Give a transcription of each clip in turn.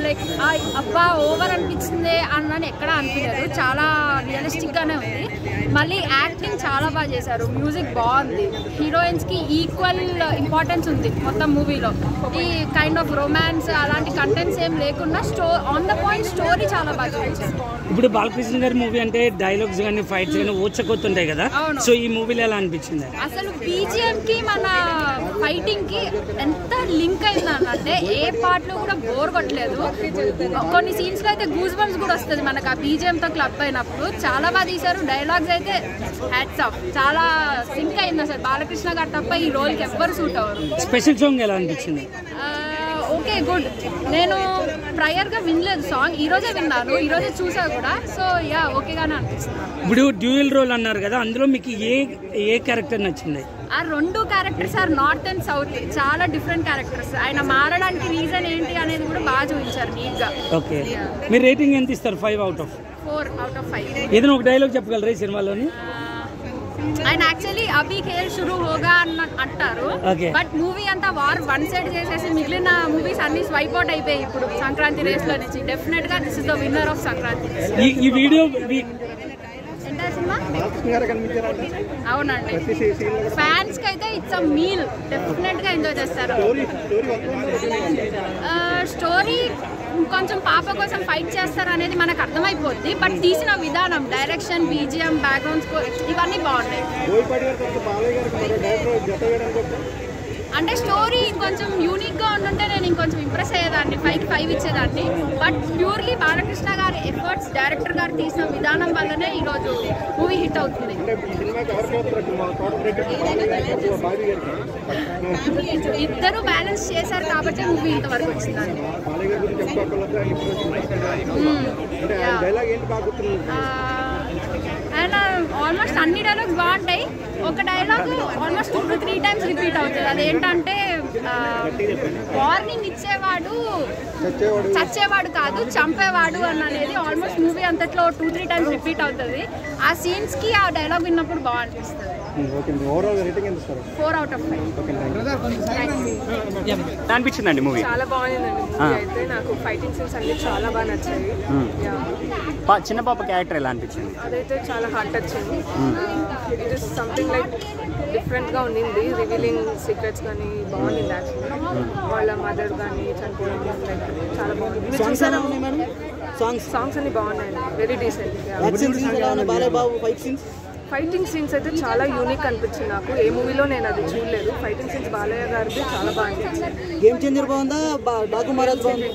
Like అబ్బా over అనిపించింది అన్నని ఎక్కడ అనిపించలేదు, చాలా రియలిస్టిక్గానే ఉంది. మళ్ళీ యాక్టింగ్ చాలా బాగా చేశారు, మ్యూజిక్ బాగుంది, హీరోయిన్స్కి ఈక్వల్ ఇంపార్టెన్స్ ఉంది మొత్తం మూవీలో. ఈ కైండ్ ఆఫ్ రొమాన్స్ అలాంటి కంటెంట్స్ ఏం లేకుండా ఆన్ ద పాయింట్ స్టోరీ చాలా బాగా చూపించారు. ఇప్పుడు బాలకృష్ణ గారి మూవీ అంటే డైలాగ్స్ కానీ ఫైట్స్ కానీ ఊచకొత్తుంటాయి కదా, సో ఈ మూవీలో ఎలా అనిపించింది? అసలు బీజిఎం కి మన ఫైటింగ్ కి ఎంత లింక్ అయిందనంటే ఏ పార్ట్ లో కూడా బోర్ కొట్టలేదు. కొన్ని సీన్స్ లో అయితే గూస్ బంప్స్ కూడా వస్తుంది మనకు ఆ బీజిఎం తో క్లబ్ అయినప్పుడు. చాలా బాగా తీశారు, డైలాగ్స్ అయితే హ్యాట్స్ ఆఫ్, చాలా సింక్ అయింది. అసలు బాలకృష్ణ గారు తప్ప ఈ రోల్ కి ఎవ్వరు సూట్ అవ్వరు. స్పెషల్ సాంగ్ ఎలా అనిపించింది? Okay good. నేను ప్రయర్ గా వినలేదు సాంగ్, ఈ రోజే విన్నాను, ఈ రోజే చూసా కూడా. సో యా ఓకేగానే అనిపిస్తుంది. ఇప్పుడు డ్యూయల్ రోల్ అన్నారు కదా, అందులో మీకు ఏ క్యారెక్టర్ నచ్చింది? ఆ రెండు characters are north and south, చాలా డిఫరెంట్ క్యారెక్టర్స్. ఆయన మారడానికి రీజన్ ఏంటి అనేది కూడా బాగా చూపించారు నీట్ గా. ఓకే, మీరు రేటింగ్ ఎంత ఇస్తారు? 5 out of 5. ఏదైనా ఒక డైలాగ్ చెప్పగలరా ఈ సినిమాలోని? ఆయన యాక్చువల్లీ అభి ఖేల్ షురూ హోగా అంటారు, బట్ మూవీ అంతా వార్ వన్ సైడ్ చేసేసి మిగిలిన మూవీస్ అన్ని స్వైప్ అవుట్ అయిపోయాయి ఇప్పుడు సంక్రాంతి రేస్ లో నుంచి. డెఫినెట్ గా this is the winner of Sankranti. ఈ వీడియో అవునండి, ఫ్యాన్స్ కి అయితే ఇట్స్ అ మీల్, డెఫినెట్ గా ఎంజాయ్ చేస్తారు. స్టోరీ కొంచెం పాప కోసం ఫైట్ చేస్తారు అనేది మనకు అర్థమైపోద్ది, బట్ తీసిన విధానం, డైరెక్షన్, బీజిఎం, బ్యాక్గ్రౌండ్ స్కోర్ ఇవన్నీ బాగున్నాయి. అంటే స్టోరీ ఇంకొంచెం యూనిక్గా ఉంటుంటే నేను ఇంకొంచెం ఇంప్రెస్ అయ్యేదాన్ని, 5కి 5 ఇచ్చేదాన్ని. బట్ ప్యూర్లీ బాలకృష్ణ గారి ఎఫర్ట్స్, డైరెక్టర్ గారు తీసిన విధానం వల్లనే ఈరోజు మూవీ హిట్ అవుతుంది. ఇద్దరు బ్యాలెన్స్ చేశారు కాబట్టి మూవీ ఇంతవరకు వచ్చిందండి. అండ్ ఆల్మోస్ట్ అన్ని డైలాగ్స్ బాగుంటాయి. ఒక dialogue almost 2 to 3 times repeat అవుతుంది. అదేంటంటే వార్నింగ్ ఇచ్చేవాడు చచ్చేవాడు కాదు చంపేవాడు అని అనేది ఆల్మోస్ట్ మూవీ అంతట్లో 2-3 times రిపీట్ అవుతుంది. ఆ సీన్స్కి ఆ డైలాగ్ విన్నప్పుడు బాగా అనిపిస్తుంది. 4 out of 5. అనిపించిందండి మూవీ? చాలా బాగుందండి మూవీ అయితే. నాకు ఫైటింగ్ సీన్స్ అన్ని చాలా బాగా నచ్చాయి. చిన్న పాప క్యారెక్టర్ ఎలా అనిపించింది? అదైతే చాలా heart touching. It is something like డిఫరెంట్గా ఉండింది. రివీలింగ్ సీక్రెట్స్ కానీ బాగుండింది యాక్చువల్లీ. వాళ్ళ మదర్ కానీ చనిపోవడం లైక్ చాలా బాగుంది. చూసారా సాంగ్స్ అన్ని బాగున్నాయండి, వెరీ డీసెంట్. ఫైటింగ్ సీన్స్ అయితే చాలా యూనిక్ అనిపించింది నాకు. ఏ మూవీలో నేను అది చూడలేదు. ఫైటింగ్ సీన్స్ బాలయ్య గారిది చాలా బాగా అనిపించింది. గేమ్ చేంజర్ బాగుందా, డాకు మహారాజ్ బాగుందా?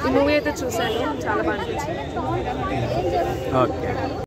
ఈ మూవీ అయితే చూసాను, చాలా బాగా అనిపించింది. ఓకే.